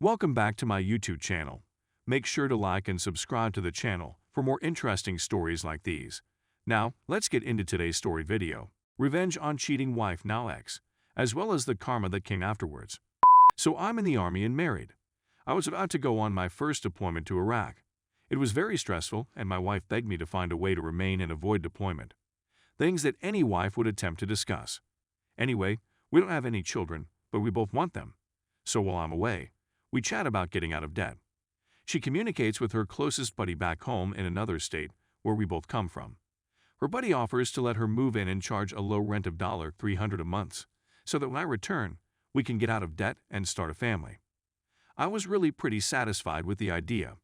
Welcome back to my YouTube channel. Make sure to like and subscribe to the channel for more interesting stories like these. Now, let's get into today's story video. Revenge on cheating wife now ex, as well as the karma that came afterwards. So I'm in the army and married. I was about to go on my first deployment to Iraq. It was very stressful and my wife begged me to find a way to remain and avoid deployment. Things that any wife would attempt to discuss. Anyway, we don't have any children, but we both want them. So while I'm away, we chat about getting out of debt. She communicates with her closest buddy back home in another state where we both come from. Her buddy offers to let her move in and charge a low rent of $300 a month so that when I return, we can get out of debt and start a family. I was really pretty satisfied with the idea.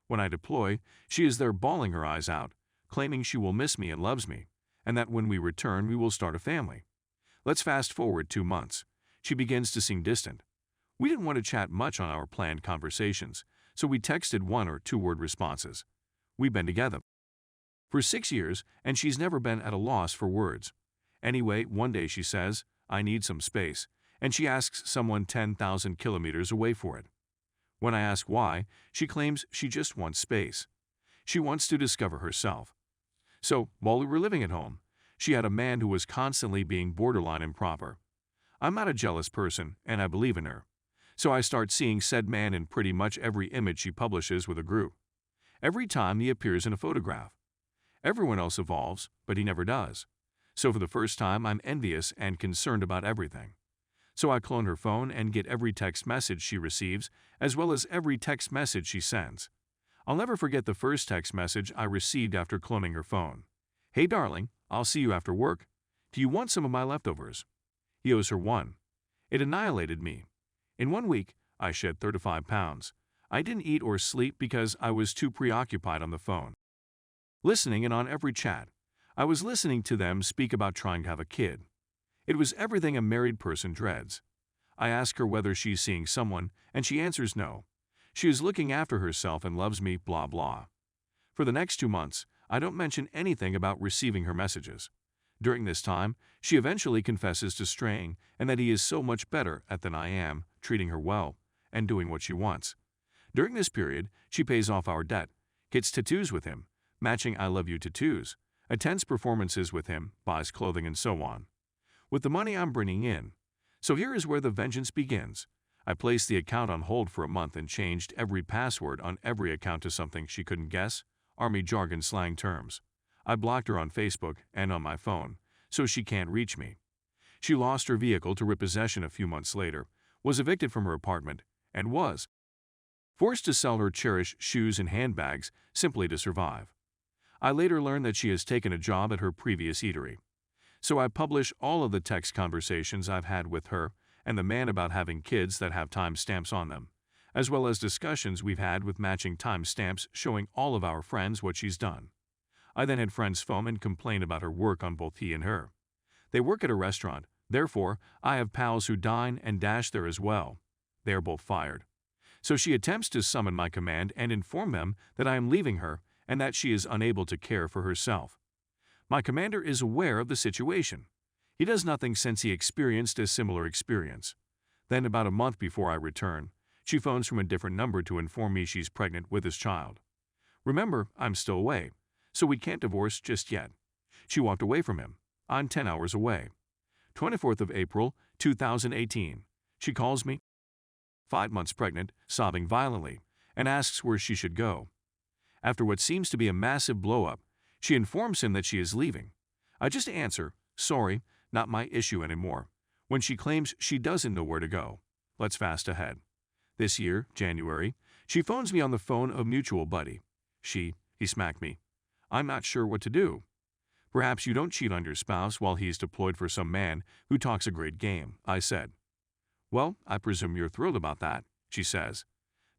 When I deploy, she is there bawling her eyes out, claiming she will miss me and loves me, and that when we return we will start a family. Let's fast forward 2 months. She begins to seem distant. We didn't want to chat much on our planned conversations, so we texted 1 or 2 word responses. We've been together for 6 years, and she's never been at a loss for words. Anyway, one day she says, "I need some space," and she asks someone 10,000 kilometers away for it. When I ask why, she claims she just wants space. She wants to discover herself. So, while we were living at home, she had a man who was constantly being borderline improper. I'm not a jealous person, and I believe in her. So I start seeing said man in pretty much every image she publishes with a group. Every time he appears in a photograph. Everyone else evolves, but he never does. So for the first time, I'm envious and concerned about everything. So I clone her phone and get every text message she receives, as well as every text message she sends. I'll never forget the first text message I received after cloning her phone. "Hey darling, I'll see you after work. Do you want some of my leftovers?" He owes her one. It annihilated me. In 1 week, I shed 35 pounds. I didn't eat or sleep because I was too preoccupied on the phone. Listening and on every chat, I was listening to them speak about trying to have a kid. It was everything a married person dreads. I ask her whether she's seeing someone, and she answers no. She is looking after herself and loves me, blah blah. For the next 2 months, I don't mention anything about receiving her messages. During this time, she eventually confesses to straying and that he is so much better at than I am, treating her well, and doing what she wants. During this period, she pays off our debt, gets tattoos with him, matching I love you tattoos, attends performances with him, buys clothing and so on. With the money I'm bringing in. So here is where the vengeance begins. I placed the account on hold for a month and changed every password on every account to something she couldn't guess, Army jargon slang terms. I blocked her on Facebook and on my phone, so she can't reach me. She lost her vehicle to repossession a few months later, was evicted from her apartment, and was forced to sell her cherished shoes and handbags simply to survive. I later learned that she has taken a job at her previous eatery. So I publish all of the text conversations I've had with her and the man about having kids that have timestamps on them, as well as discussions we've had with matching timestamps showing all of our friends what she's done. I then had friends foam and complain about her work on both he and her. They work at a restaurant, therefore I have pals who dine and dash there as well. They are both fired. So she attempts to summon my command and inform them that I am leaving her and that she is unable to care for herself. My commander is aware of the situation. He does nothing since he experienced a similar experience. Then about a month before I return, she phones from a different number to inform me she's pregnant with his child. Remember, I'm still away, so we can't divorce just yet. She walked away from him. I'm 10 hours away. 24th of April, 2018. She calls me, 5 months pregnant, sobbing violently, and asks where she should go. After what seems to be a massive blow-up, she informs him that she is leaving. I just answer, "Sorry, not my issue anymore," when she claims she doesn't know where to go. Let's fast ahead. This year, January, she phones me on the phone of a mutual buddy. He smacked me. I'm not sure what to do. "Perhaps you don't cheat on your spouse while he's deployed for some man who talks a great game," I said. "Well, I presume you're thrilled about that," she says.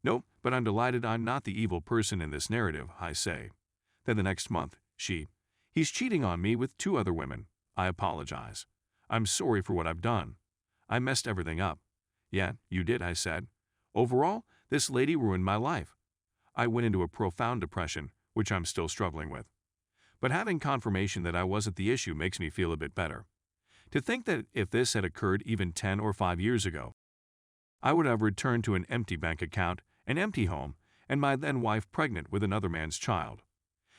"Nope, but I'm delighted I'm not the evil person in this narrative," I say. Then the next month, he's cheating on me with 2 other women. I apologize. I'm sorry for what I've done. I messed everything up. "Yeah, you did," I said. "Overall, this lady ruined my life." I went into a profound depression, which I'm still struggling with. But having confirmation that I wasn't the issue makes me feel a bit better. To think that if this had occurred even 10 or 5 years ago, I would have returned to an empty bank account, an empty home, and my then wife pregnant with another man's child.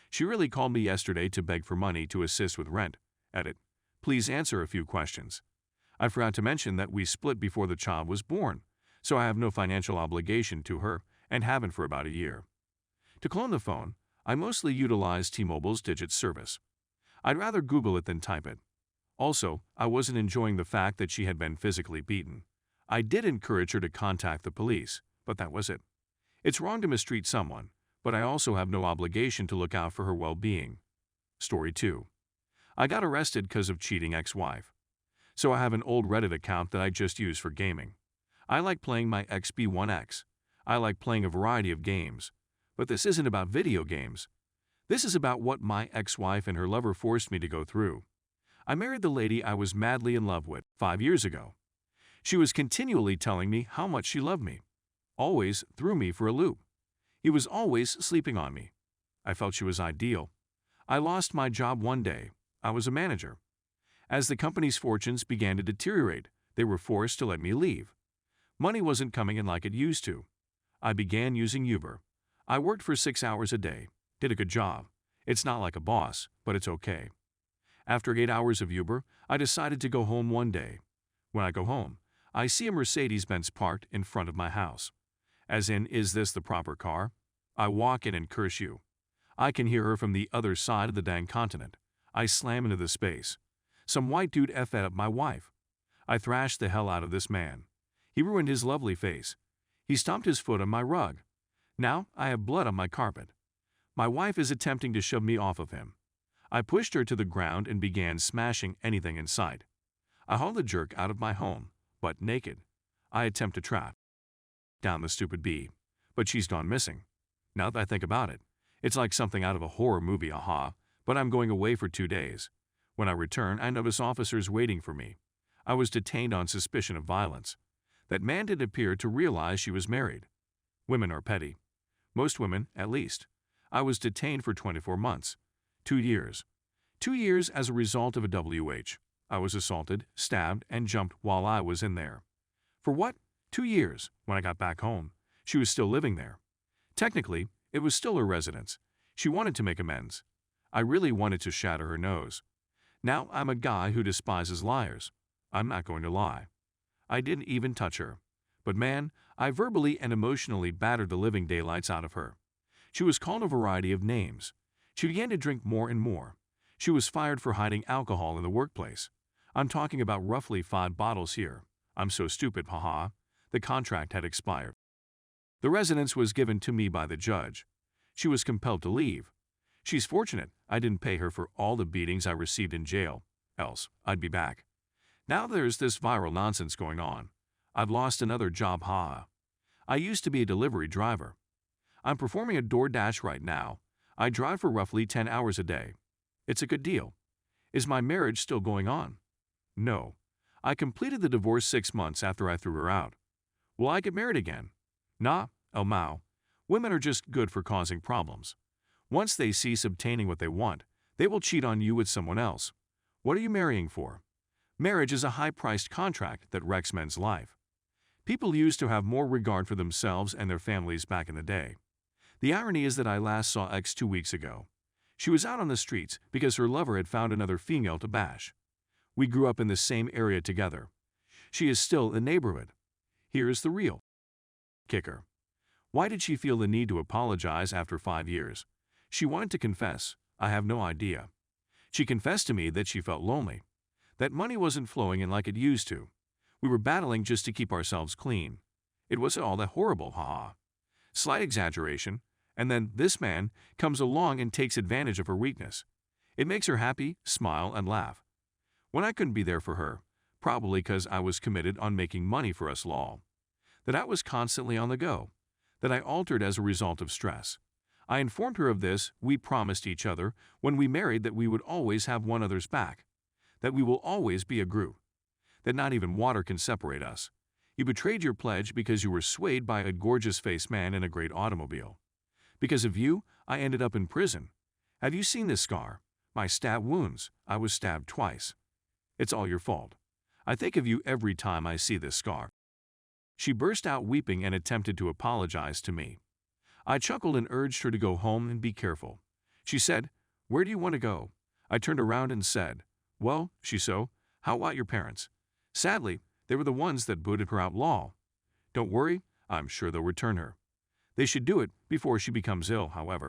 She really called me yesterday to beg for money to assist with rent. Edit. Please answer a few questions. I forgot to mention that we split before the child was born, so I have no financial obligation to her and haven't for about a year. To clone the phone, I mostly utilize T-Mobile's digit service. I'd rather Google it than type it. Also, I wasn't enjoying the fact that she had been physically beaten. I did encourage her to contact the police, but that was it. It's wrong to mistreat someone, but I also have no obligation to look out for her well-being. Story 2. I got arrested because of cheating ex-wife. So I have an old Reddit account that I just use for gaming. I like playing my XB1X. I like playing a variety of games. But this isn't about video games. This is about what my ex-wife and her lover forced me to go through. I married the lady I was madly in love with 5 years ago. She was continually telling me how much she loved me. Always threw me for a loop. He was always sleeping on me. I felt she was ideal. I lost my job one day. I was a manager. As the company's fortunes began to deteriorate, they were forced to let me leave. Money wasn't coming in like it used to. I began using Uber. I worked for 6 hours a day. Did a good job. It's not like a boss, but it's okay. After 8 hours of Uber, I decided to go home one day. When I go home, I see a Mercedes-Benz parked in front of my house. As in, is this the proper car? I walk in and curse you. I can hear her from the other side of the dang continent. I slam into the space. Some white dude effed up my wife. I thrashed the hell out of this man. He ruined his lovely face. He stomped his foot on my rug. Now I have blood on my carpet. My wife is attempting to shove me off of him. I pushed her to the ground and began smashing anything in sight. I hauled the jerk out of my home, but naked. I attempt to trap down the stupid bee, but she's gone missing. Now that I think about it, it's like something out of a horror movie, but I'm going away for 2 days. When I return, I notice officers waiting for me. I was detained on suspicion of violence. That man didn't appear to realize she was married. Women are petty. Most women, at least. I was detained for 24 months. 2 years. 2 years as a result of a WH. I was assaulted, stabbed, and jumped while I was in there. For what? 2 years. When I got back home, she was still living there. Technically, it was still her residence. She wanted to make amends. I really wanted to shatter her nose. Now I'm a guy who despises liars. I'm not going to lie. I didn't even touch her. But man, I verbally and emotionally battered the living daylights out of her. She was called a variety of names. She began to drink more and more. She was fired for hiding alcohol in the workplace. I'm talking about roughly 5 bottles here. I'm so stupid, haha. The contract had expired. The residence was given to me by the judge. She was compelled to leave. She's fortunate I didn't pay her for all the beatings I received in jail, else I'd be back. Now there's this viral nonsense going on. I've lost another job, I used to be a delivery driver. I'm performing a DoorDash right now. I drive for roughly 10 hours a day. It's a good deal. Is my marriage still going on? No. I completed the divorce 6 months after I threw her out. Will I get married again? Nah, El Mao. Women are just good for causing problems. Once they cease obtaining what they want, they will cheat on you with someone else. What are you marrying for? Marriage is a high-priced contract that wrecks men's life. People used to have more regard for themselves and their families back in the day. The irony is that I last saw X 2 weeks ago. She was out on the streets because her lover had found another female to bash. We grew up in the same area together. She is still in the neighborhood. Here's the real kicker. Why did she feel the need to apologize after 5 years? She wanted to confess. I have no idea. She confessed to me that she felt lonely, that money wasn't flowing in like it used to. We were battling just to keep ourselves clean. It wasn't all that horrible, Slight exaggeration, and then this man comes along and takes advantage of her weakness. It makes her happy, smile, and laugh. When I couldn't be there for her, probably because I was committed on making money for us all, that I was constantly on the go, that I altered as a result of stress. I informed her of this. We promised each other when we married that we would always have one another's back, that we will always be a group, that not even water can separate us. You betrayed your pledge because you were swayed by a gorgeous-faced man in a great automobile. Because of you, I ended up in prison. Have you seen this scar? My stab wounds. I was stabbed twice. It's all your fault. I think of you every time I see this scar. She burst out weeping and attempted to apologize to me. I chuckled and urged her to go home and be careful. She said, "Where do you want to go?" I turned around and said, "Well," how about your parents?" Sadly, they were the ones that booted her out law. Don't worry, I'm sure they'll return her. They should do it before she becomes ill, however.